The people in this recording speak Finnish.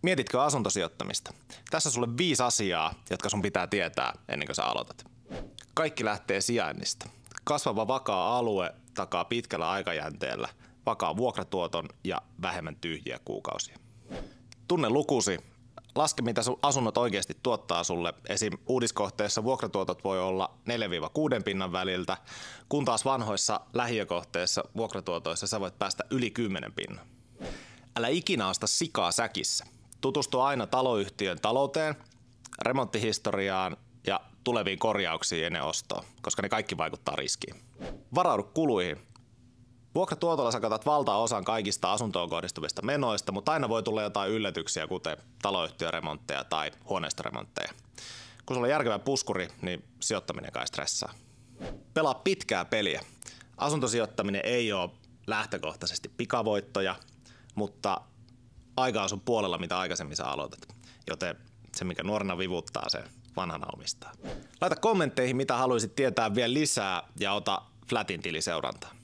Mietitkö asuntosijoittamista? Tässä sulle 5 asiaa, jotka sun pitää tietää ennen kuin sä aloitat. Kaikki lähtee sijainnista. Kasvava vakaa alue takaa pitkällä aikajänteellä vakaa vuokratuoton ja vähemmän tyhjiä kuukausia. Tunne lukusi. Laske, mitä sun asunnot oikeasti tuottaa sulle. Esim. Uudiskohteessa vuokratuotot voi olla 4-6 pinnan väliltä, kun taas vanhoissa lähiökohteissa vuokratuotoissa sä voit päästä yli 10 pinnan. Älä ikinä osta sikaa säkissä. Tutustu aina taloyhtiön talouteen, remonttihistoriaan ja tuleviin korjauksiin ennen ostoa, koska ne kaikki vaikuttaa riskiin. Varaudu kuluihin. Vuokratuotolla sä katat valtaosan kaikista asuntoon kohdistuvista menoista, mutta aina voi tulla jotain yllätyksiä, kuten taloyhtiöremontteja tai huoneistoremontteja. Kun sulla on järkevä puskuri, niin sijoittaminen kai stressaa. Pelaa pitkää peliä. Asuntosijoittaminen ei ole lähtökohtaisesti pikavoittoja, mutta aika on sun puolella, mitä aikaisemmin sä aloitat. Joten se, mikä nuorena vivuttaa, se vanhana omistaa. Laita kommentteihin, mitä haluaisit tietää vielä lisää ja ota Flatin tiliseurantaa.